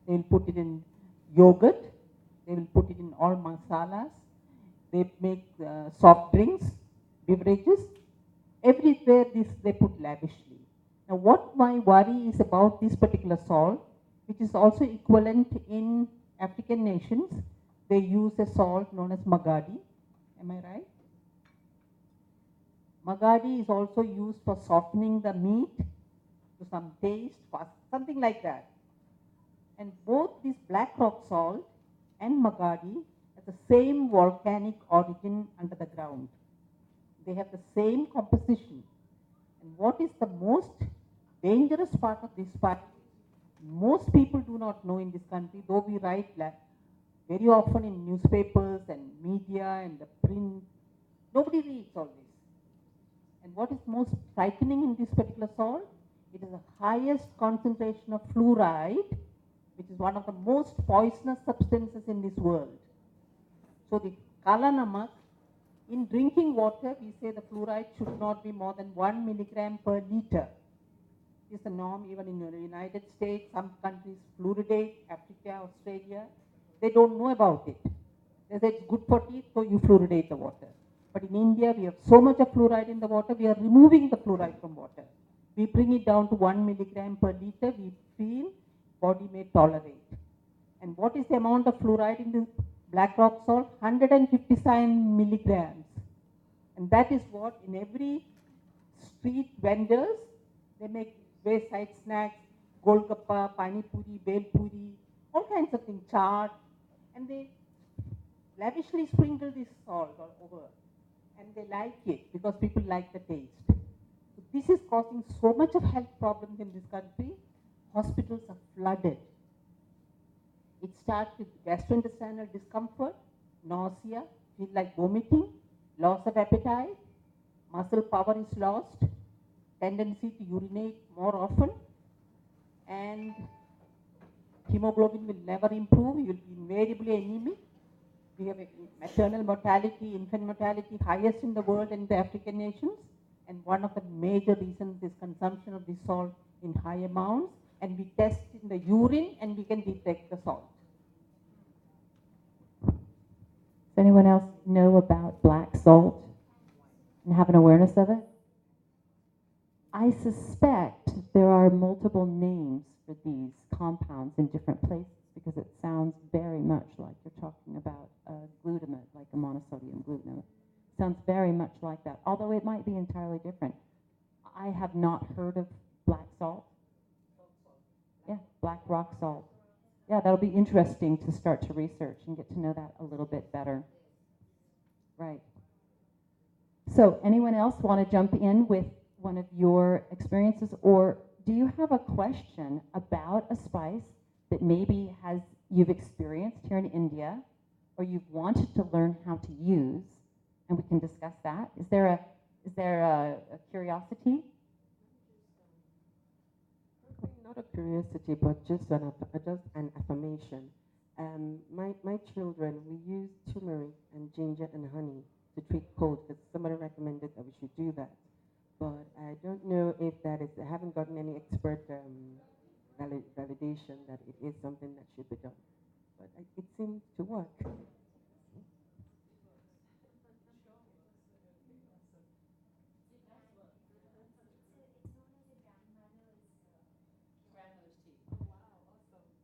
They will put it in yogurt. They will put it in all masalas. They make soft drinks, beverages. Everywhere this they put lavishly. Now what my worry is about this particular salt, which is also equivalent in African nations, they use a salt known as magadi. Am I right? Magadi is also used for softening the meat to some taste, something like that. And both this black rock salt and magadi have the same volcanic origin under the ground. They have the same composition. And what is the most dangerous part of this part? Most people do not know in this country, though we write very often in newspapers and media and the print. Nobody reads all this. And what is most frightening in this particular salt? It is the highest concentration of fluoride, which is one of the most poisonous substances in this world. So the kala namak, in drinking water, we say the fluoride should not be more than 1 milligram per liter. This is the norm even in the United States. Some countries fluoridate, Africa, Australia. They don't know about it. They say it's good for teeth, so you fluoridate the water. But in India, we have so much of fluoride in the water, we are removing the fluoride from water. We bring it down to 1 milligram per liter, we feel body may tolerate. And what is the amount of fluoride in this black rock salt? 157 milligrams. And that is what in every street vendors, they make wayside snacks, golgappa, pani puri, bel puri, all kinds of things, chaat, and they lavishly sprinkle this salt all over. And they like it because people like the taste. So this is causing so much of health problems in this country. Hospitals are flooded. It starts with gastrointestinal discomfort, nausea, feel like vomiting, loss of appetite, muscle power is lost, tendency to urinate more often, and hemoglobin will never improve. You will be invariably anemic. We have a maternal mortality, infant mortality highest in the world and the African nations. And one of the major reasons is consumption of this salt in high amounts. And we test in the urine and we can detect the salt. Does anyone else know about black salt and have an awareness of it? I suspect there are multiple names for these compounds in different places because it sounds very much like you're talking about glutamate, like a monosodium glutamate. Sounds very much like that, although it might be entirely different. I have not heard of black salt. Yeah, black rock salt. Yeah, that'll be interesting to start to research and get to know that a little bit better. Right. So anyone else want to jump in with one of your experiences, or do you have a question about a spice that maybe you've experienced here in India, or you've wanted to learn how to use, and we can discuss that? Is there a curiosity? Not a curiosity, but just an affirmation. My children, we use turmeric and ginger and honey to treat cold because somebody recommended that we should do that. But I don't know if that is, I haven't gotten any expert validation that it is something that should be done. But it seems to work.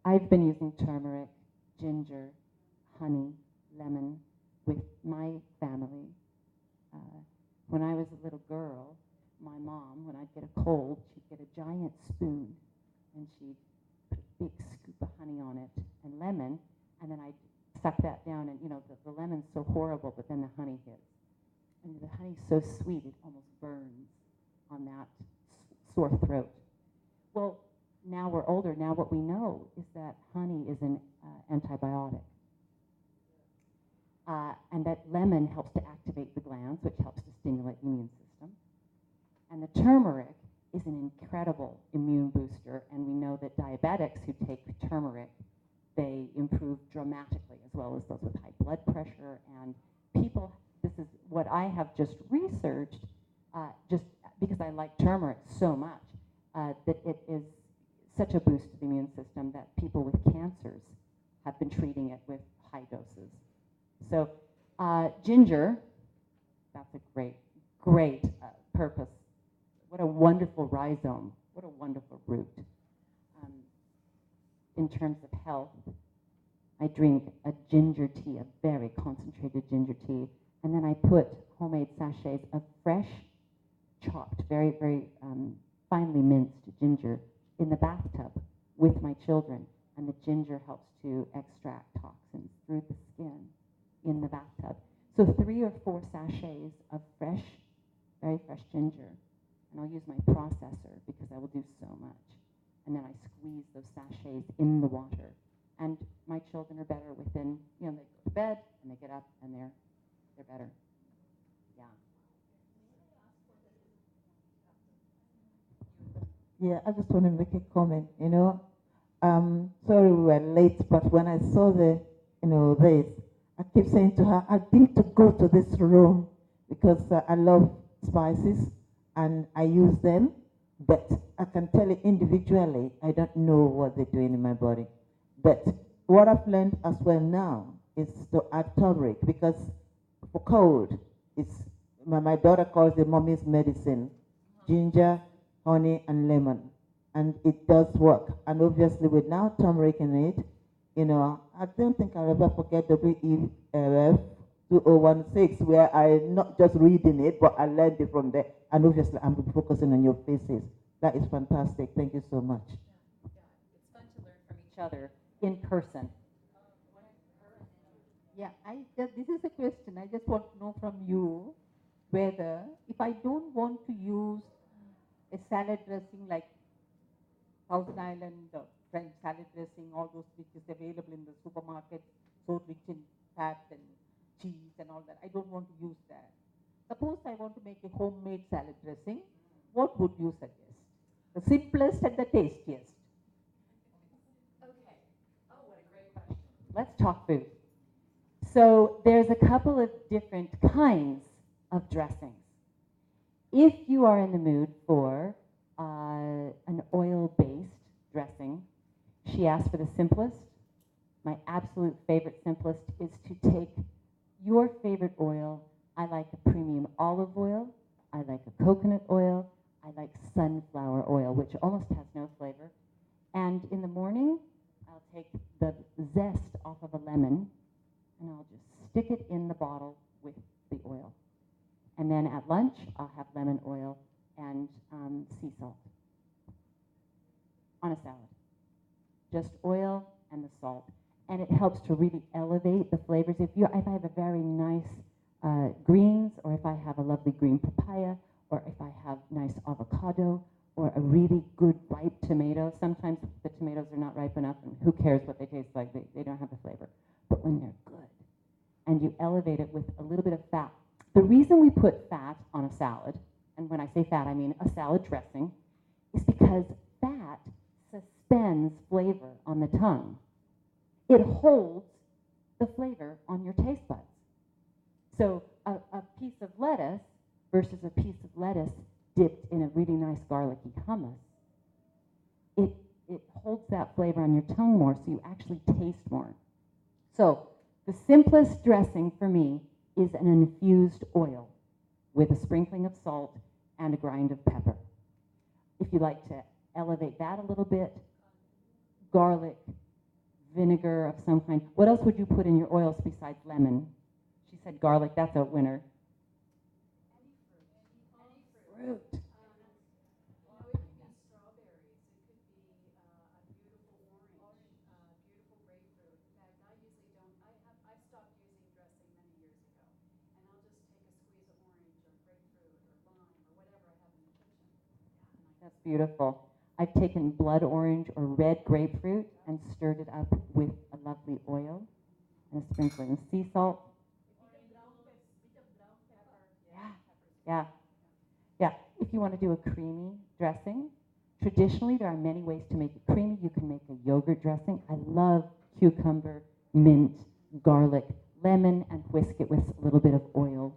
I've been using turmeric, ginger, honey, lemon with my family. When I was a little girl, my mom, when I'd get a cold, she'd get a giant spoon and she'd put a big scoop of honey on it and lemon, and then I'd suck that down, and the lemon's so horrible, but then the honey hits. And the honey's so sweet, it almost burns on that sore throat. Well, now we're older, now what we know is that honey is an antibiotic. And that lemon helps to activate the glands, which helps to stimulate the immune system. And the turmeric is an incredible immune booster, and we know that diabetics who take turmeric, they improve dramatically, as well as those with high blood pressure. And people, this is what I have just researched, just because I like turmeric so much, that it is such a boost to the immune system that people with cancers have been treating it with high doses. So ginger, that's a great purpose. What a wonderful rhizome. What a wonderful root. In terms of health, I drink a ginger tea, a very concentrated ginger tea, and then I put homemade sachets of fresh, chopped, very, very finely minced ginger in the bathtub with my children. And the ginger helps to extract toxins through the skin in the bathtub. So 3 or 4 sachets of fresh, very fresh ginger. And I'll use my processor because I will do so much. And then I squeeze those sachets in the water. And my children are better within, they go to bed and they get up and they're better. Yeah. Yeah, I just want to make a comment, sorry we were late, but when I saw this, I keep saying to her, I need to go to this room because I love spices and I use them, but I can tell you individually, I don't know what they're doing in my body. But what I've learned as well now is to add turmeric because for cold, it's my daughter calls it mommy's medicine, ginger, honey, and lemon. And it does work. And obviously with now turmeric in it, I don't think I'll ever forget WEF 2016 where I'm not just reading it, but I learned it from there. And obviously I'm focusing on your faces. That is fantastic. Thank you so much. It's fun to learn from each other in person. Yeah, this is a question. I just want to know from you whether if I don't want to use a salad dressing like Thousand Island French salad dressing, all those which is available in the supermarket, so rich in fat and cheese and all that. I don't want to use that. Suppose I want to make a homemade salad dressing. What would you suggest? The simplest and the tastiest. Okay. Oh, what a great question. Let's talk food. So there's a couple of different kinds of dressings. If you are in the mood for an oil-based dressing, she asked for the simplest. My absolute favorite simplest is to take your favorite oil. I like a premium olive oil. I like a coconut oil. I like sunflower oil, which almost has no flavor. And in the morning, I'll take the zest off of a lemon, and I'll just stick it in the bottle with the oil. And then at lunch, I'll have lemon oil and sea salt on a salad. Just oil and the salt. And it helps to really elevate the flavors. If I have a very nice greens, or if I have a lovely green papaya, or if I have nice avocado, or a really good ripe tomato. Sometimes the tomatoes are not ripe enough, and who cares what they taste like? They don't have a flavor. But when they're good, and you elevate it with a little bit of fat. The reason we put fat on a salad, and when I say fat, I mean a salad dressing, is because fat suspends flavor on the tongue. It holds the flavor on your taste buds. So a piece of lettuce versus a piece of lettuce dipped in a really nice garlicky hummus, it holds that flavor on your tongue more, so you actually taste more. So the simplest dressing for me is an infused oil with a sprinkling of salt and a grind of pepper. If you like to elevate that a little bit, garlic, vinegar of some kind. What else would you put in your oils besides lemon? She said garlic, that's a winner. Any fruit. Fruit. That's beautiful. I've taken blood orange or red grapefruit and stirred it up with a lovely oil and a sprinkling of sea salt. Yeah. If you want to do a creamy dressing, traditionally there are many ways to make it creamy. You can make a yogurt dressing. I love cucumber, mint, garlic, lemon, and whisk it with a little bit of oil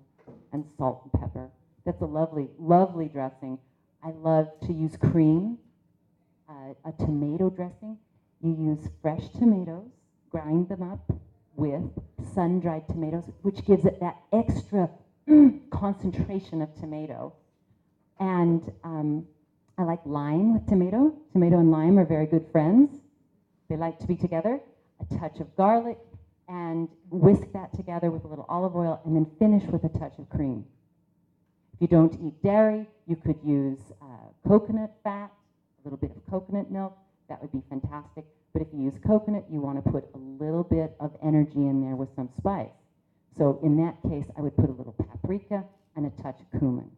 and salt and pepper. That's a lovely, lovely dressing. I love to use cream. a tomato dressing. You use fresh tomatoes, grind them up with sun-dried tomatoes, which gives it that extra concentration of tomato. And I like lime with tomato. Tomato and lime are very good friends. They like to be together. A touch of garlic, and whisk that together with a little olive oil, and then finish with a touch of cream. If you don't eat dairy, you could use coconut fat, a little bit of coconut milk. That would be fantastic. But if you use coconut, you want to put a little bit of energy in there with some spice. So in that case, I would put a little paprika and a touch of cumin.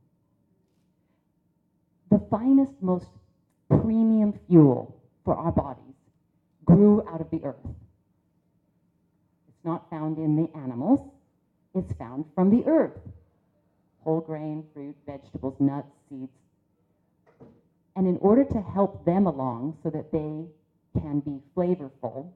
The finest, most premium fuel for our bodies grew out of the earth. It's not found in the animals. It's found from the earth. Whole grain, fruit, vegetables, nuts, seeds. And in order to help them along so that they can be flavorful,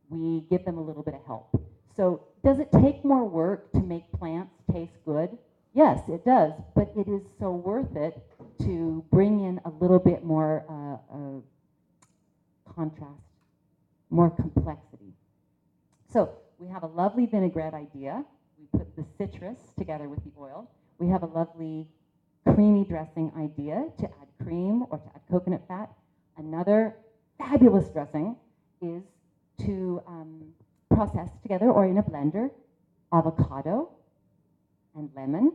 we give them a little bit of help. So does it take more work to make plants taste good? Yes, it does, but it is so worth it to bring in a little bit more contrast, more complexity. So we have a lovely vinaigrette idea. We put the citrus together with the oil. We have a lovely creamy dressing idea to add cream or to add coconut fat. Another fabulous dressing is to process together or in a blender avocado and lemon.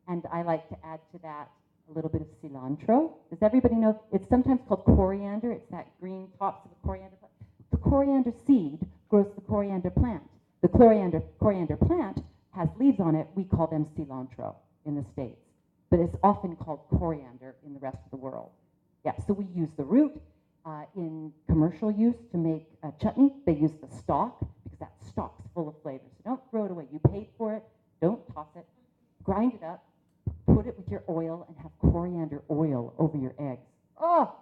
And I like to add to that a little bit of cilantro. Does everybody know? It's sometimes called coriander. It's that green tops of a coriander plant. The coriander seed grows the coriander plant. The coriander plant has leaves on it. We call them cilantro in the States. But it's often called coriander in the rest of the world. Yeah, so we use the root in commercial use to make chutney. They use the stalk because that stalk's full of flavor. So don't throw it away. You paid for it. Don't toss it. Grind it up. Put it with your oil and have coriander oil over your eggs. Oh,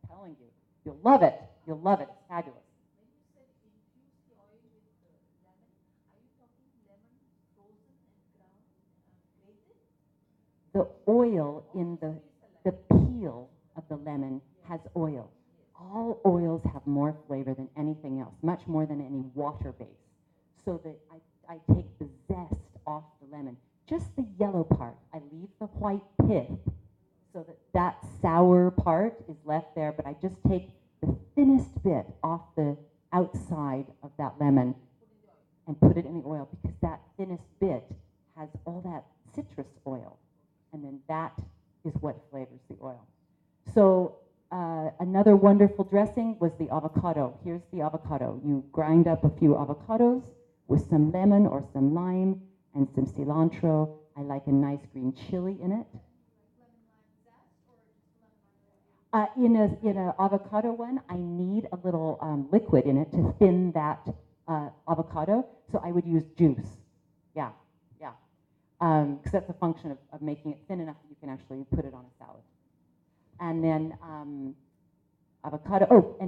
I'm telling you, you'll love it. You'll love it. It's fabulous. The oil in the peel of the lemon has oil. All oils have more flavor than anything else, much more than any water base. So that I take the zest off the lemon. Just the yellow part. I leave the white pith so that sour part is left there, but I just take the thinnest bit off the outside of that lemon and put it in the oil because that thinnest bit has all that citrus oil. And then that is what flavors the oil. So another wonderful dressing was the avocado. Here's the avocado. You grind up a few avocados with some lemon or some lime and some cilantro. I like a nice green chili in it. In an avocado one, I need a little liquid in it to thin that avocado, so I would use juice. Yeah. Because that's a function of making it thin enough that you can actually put it on a salad. And then avocado, and